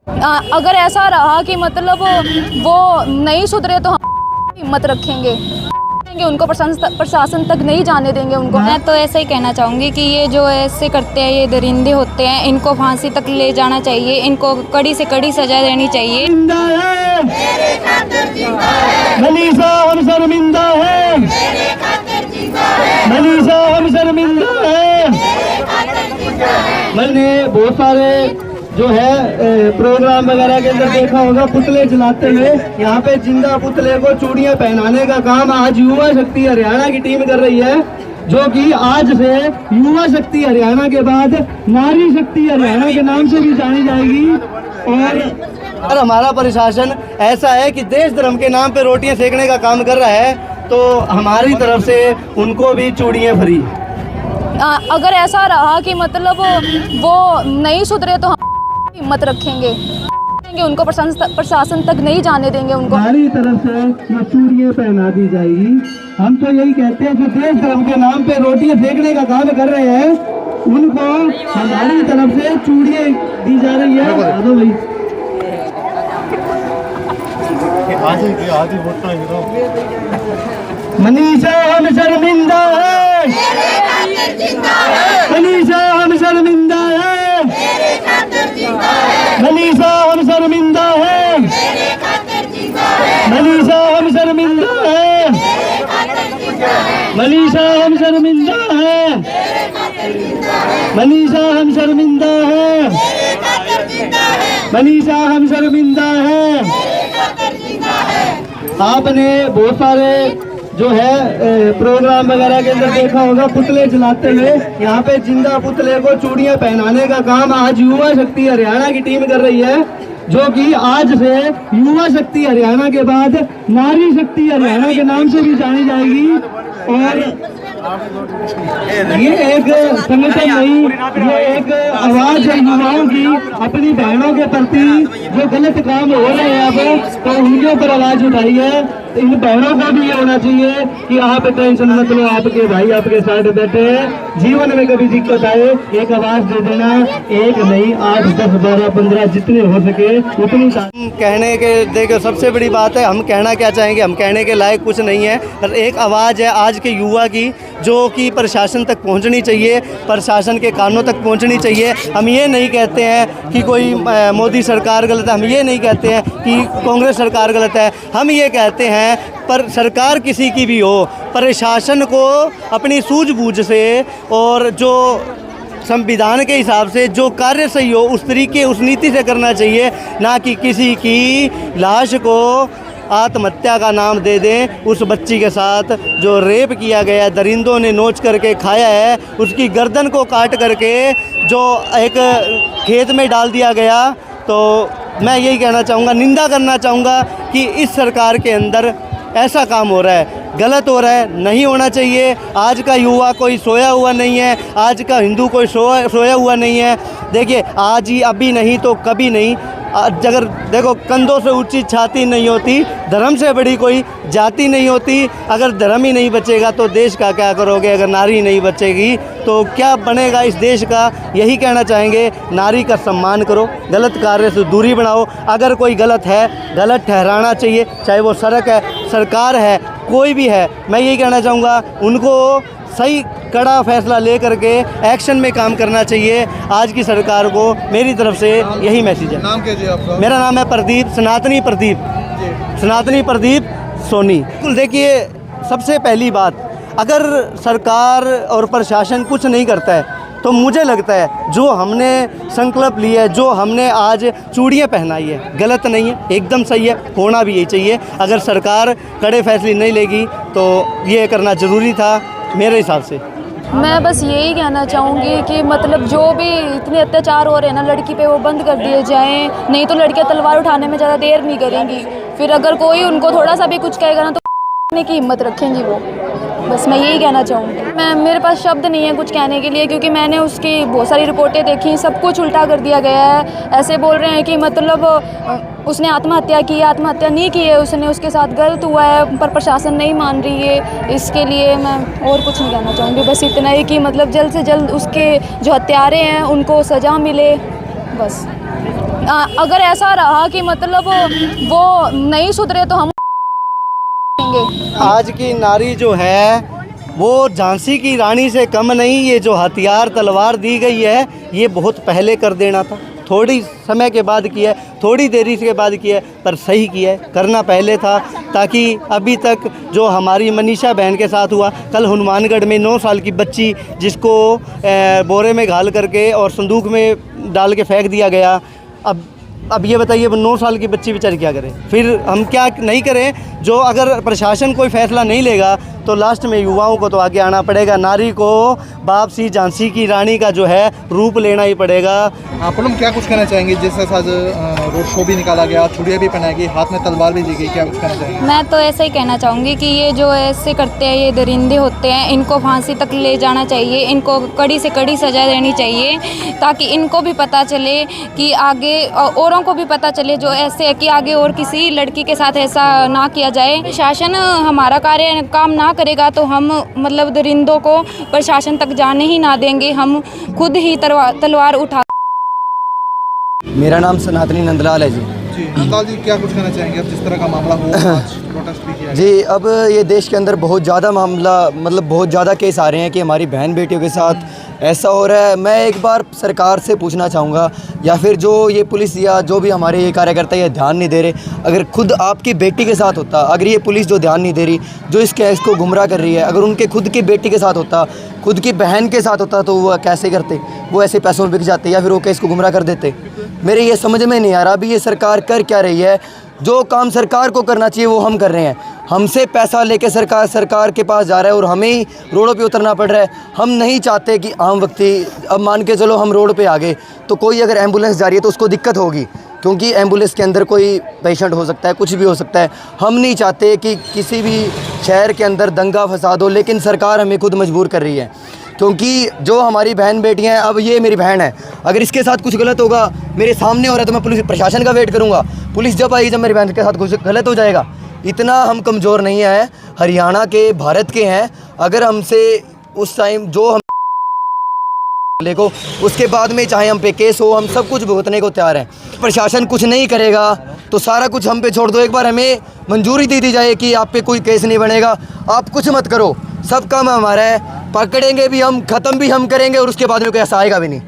अगर ऐसा रहा कि मतलब वो नहीं सुधरे तो हम हिम्मत रखेंगे, उनको प्रशासन तक नहीं जाने देंगे उनको। मैं तो ऐसा ही कहना चाहूँगी कि ये जो ऐसे करते हैं, ये दरिंदे होते हैं, इनको फांसी तक ले जाना चाहिए, इनको कड़ी से कड़ी सजा देनी चाहिए। मनीषा हम शर्मिंदा है, मनीषा हम शर्मिंदा है। मैंने बहुत सारे जो है प्रोग्राम वगैरह के अंदर देखा होगा पुतले जलाते हुए। यहाँ पे जिंदा पुतले को चूड़ियां पहनाने का काम आज युवा शक्ति हरियाणा की टीम कर रही है, जो कि आज से युवा शक्ति हरियाणा के बाद नारी शक्ति हरियाणा के नाम से भी जानी जाएगी। और हमारा प्रशासन ऐसा है कि देश धर्म के नाम पे रोटियां सेकने का काम कर रहा है, तो हमारी तरफ से उनको भी चूड़ियां फ्री। अगर ऐसा रहा कि मतलब वो नहीं सुधरे तो हम हिम्मत रखेंगे, उनको प्रशासन तक नहीं जाने देंगे उनको। हमारी तरफ से ये चूड़ियां पहना दी जाएगी। हम तो यही कहते हैं जो देश धर्म के नाम पे रोटियां फेंकने का काम कर रहे हैं, उनको हमारी तरफ से चूड़ियां दी जा रही है। भाई मनीषा हम शर्मिंदा है, मनीषा हम शर्मिंदा है, मनीषा हम शर्मिंदा है, मनीषा हम शर्मिंदा है, मनीषा हम शर्मिंदा है, मनीषा हम शर्मिंदा है, मनीषा हम शर्मिंदा है। आपने बहुत सारे जो है प्रोग्राम वगैरह के अंदर देखा होगा पुतले जलाते हुए। यहाँ पे जिंदा पुतले को चूड़ियां पहनाने का काम आज युवा शक्ति हरियाणा की टीम कर रही है, जो कि आज से युवा शक्ति हरियाणा के बाद नारी शक्ति हरियाणा के नाम से भी जानी जाएगी। और ये एक संगठन नहीं, ये एक आवाज है युवाओं की अपनी बहनों के प्रति जो गलत काम हो रहे हैं अब, तो उनके ऊपर आवाज उठाई है। इन बहनों को भी ये होना चाहिए कि आप टेंशन मत लो, आपके भाई आपके साथ बैठे हैं, जीवन में कभी दिक्कत आए एक आवाज दे देना, एक नहीं 8, 10, 12, 15 जितने हो सके उतनी। कहने के देखो सबसे बड़ी बात है, हम कहना क्या चाहेंगे, हम कहने के लायक कुछ नहीं है, पर एक आवाज़ है आज के युवा की जो कि प्रशासन तक पहुंचनी चाहिए, प्रशासन के कानों तक पहुंचनी चाहिए। हम ये नहीं कहते हैं कि कोई मोदी सरकार गलत है, हम ये नहीं कहते हैं कि कांग्रेस सरकार गलत है, हम ये कहते हैं पर सरकार किसी की भी हो, प्रशासन को अपनी सूझबूझ से और जो संविधान के हिसाब से जो कार्य सही हो उस तरीके उस नीति से करना चाहिए, ना कि किसी की लाश को आत्महत्या का नाम दे दें। उस बच्ची के साथ जो रेप किया गया, दरिंदों ने नोच करके खाया है, उसकी गर्दन को काट करके जो एक खेत में डाल दिया गया, तो मैं यही कहना चाहूँगा, निंदा करना चाहूँगा कि इस सरकार के अंदर ऐसा काम हो रहा है, गलत हो रहा है, नहीं होना चाहिए। आज का युवा कोई सोया हुआ नहीं है, आज का हिंदू कोई सोया हुआ नहीं है। देखिए आज ही अभी नहीं तो कभी नहीं, अगर देखो कंधों से ऊंची छाती नहीं होती, धर्म से बड़ी कोई जाति नहीं होती। अगर धर्म ही नहीं बचेगा तो देश का क्या करोगे, अगर नारी नहीं बचेगी तो क्या बनेगा इस देश का। यही कहना चाहेंगे, नारी का सम्मान करो, गलत कार्य से दूरी बनाओ। अगर कोई गलत है, गलत ठहराना चाहिए, चाहे वो सड़क है, सरकार है, कोई भी है। मैं यही कहना चाहूँगा उनको सही कड़ा फैसला ले करके एक्शन में काम करना चाहिए। आज की सरकार को मेरी तरफ से यही मैसेज है। नाम क्या जी आपका? मेरा नाम है प्रदीप, सनातनी प्रदीप सोनी। देखिए सबसे पहली बात, अगर सरकार और प्रशासन कुछ नहीं करता है तो मुझे लगता है जो हमने संकल्प लिया है, जो हमने आज चूड़ियाँ पहनाई है, गलत नहीं है, एकदम सही है, होना भी यही चाहिए। अगर सरकार कड़े फैसले नहीं लेगी तो ये करना ज़रूरी था मेरे हिसाब से। मैं बस यही कहना चाहूँगी कि मतलब जो भी इतने अत्याचार हो रहे हैं ना लड़की पे, वो बंद कर दिए जाएं, नहीं तो लड़कियाँ तलवार उठाने में ज़्यादा देर नहीं करेंगी। फिर अगर कोई उनको थोड़ा सा भी कुछ कहेगा ना तो की हिम्मत रखेंगी वो। बस मैं यही कहना चाहूँगी। मेरे पास शब्द नहीं है कुछ कहने के लिए, क्योंकि मैंने उसकी बहुत सारी रिपोर्टें देखी, सब कुछ उल्टा कर दिया गया है। ऐसे बोल रहे हैं कि मतलब उसने आत्महत्या की, आत्महत्या नहीं की है उसने, उसके साथ गलत हुआ है, पर प्रशासन नहीं मान रही है। इसके लिए मैं और कुछ नहीं कहना चाहूँगी, बस इतना ही कि मतलब जल्द से जल्द उसके जो हत्यारे हैं उनको सज़ा मिले, बस। अगर ऐसा रहा कि मतलब वो नहीं सुधरे तो हम आज की नारी जो है वो झांसी की रानी से कम नहीं। ये जो हथियार तलवार दी गई है ये बहुत पहले कर देना था, थोड़ी समय के बाद किया है, थोड़ी देरी के बाद किया है, पर सही किया है, करना पहले था। ताकि अभी तक जो हमारी मनीषा बहन के साथ हुआ, कल हनुमानगढ़ में 9 साल की बच्ची जिसको बोरे में घाल करके और संदूक में डाल के फेंक दिया गया। अब ये बताइए 9 साल की बच्ची बेचारी क्या करे? फिर हम क्या नहीं करें? जो अगर प्रशासन कोई फैसला नहीं लेगा तो लास्ट में युवाओं को तो आगे आना पड़ेगा। नारी को वापसी झांसी की रानी का जो है रूप लेना ही पड़ेगा। आप पूनम क्या कुछ कहना चाहेंगे? जिस आज रोड शो भी निकाला गया, चूड़ियाँ भी पहनाई गई, हाथ में तलवार भी दी गई, क्या कुछ कहना चाहेंगे? मैं तो ऐसा ही कहना चाहूँगी कि ये जो ऐसे करते हैं ये दरिंदे होते हैं, इनको फांसी तक ले जाना चाहिए, इनको कड़ी से कड़ी सज़ा देनी चाहिए ताकि इनको भी पता चले कि आगे औरों को भी पता चले जो ऐसे है कि आगे और किसी लड़की के साथ ऐसा ना किया जाए। शासन हमारा काम ना करेगा तो हम मतलब दरिंदों को प्रशासन तक जाने ही ना देंगे, हम खुद ही तलवार उठा। मेरा नाम सनातनी नंदलाल है जी। जी नंदलाल जी, क्या कुछ कहना चाहेंगे? अब जिस तरह का मामला हो, आज प्रोटेस्ट भी किया जी, अब ये देश के अंदर बहुत ज़्यादा मामला मतलब बहुत ज़्यादा केस आ रहे हैं कि हमारी बहन बेटियों के साथ ऐसा हो रहा है। मैं एक बार सरकार से पूछना चाहूँगा या फिर जो ये पुलिस या जो भी हमारे ये कार्यकर्ता ये ध्यान नहीं दे रहे, अगर खुद आपकी बेटी के साथ होता, अगर ये पुलिस जो ध्यान नहीं दे रही, जो इस केस को गुमराह कर रही है, अगर उनके खुद की बेटी के साथ होता, खुद की बहन के साथ होता तो वो कैसे करते? वो ऐसे पैसों में बिक जाते या फिर वो केस को गुमराह कर देते? मेरे ये समझ में नहीं आ रहा अभी ये सरकार कर क्या रही है। जो काम सरकार को करना चाहिए वो हम कर रहे हैं। हमसे पैसा लेके सरकार के पास जा रहा है और हमें ही रोडों पे उतरना पड़ रहा है। हम नहीं चाहते कि आम व्यक्ति, अब मान के चलो हम रोड पे आ गए तो कोई अगर एम्बुलेंस जा रही है तो उसको दिक्कत होगी क्योंकि एम्बुलेंस के अंदर कोई पेशेंट हो सकता है, कुछ भी हो सकता है। हम नहीं चाहते कि किसी भी शहर के अंदर दंगा फसाद हो, लेकिन सरकार हमें खुद मजबूर कर रही है क्योंकि जो हमारी बहन बेटियां हैं, अब ये मेरी बहन है, अगर इसके साथ कुछ गलत होगा मेरे सामने हो रहा है तो मैं पुलिस प्रशासन का वेट करूंगा। पुलिस जब आएगी जब मेरी बहन के साथ कुछ गलत हो जाएगा। इतना हम कमज़ोर नहीं हैं, हरियाणा के भारत के हैं। अगर हमसे उस टाइम जो हम को उसके बाद में चाहे हम पे केस हो, हम सब कुछ भुगतने को तैयार हैं। प्रशासन कुछ नहीं करेगा तो सारा कुछ हम पे छोड़ दो। एक बार हमें मंजूरी दे दी जाए कि आप पे कोई केस नहीं बनेगा, आप कुछ मत करो, सब काम हमारा है, पकड़ेंगे भी हम, ख़त्म भी हम करेंगे और उसके बाद में कोई ऐसा आएगा भी नहीं।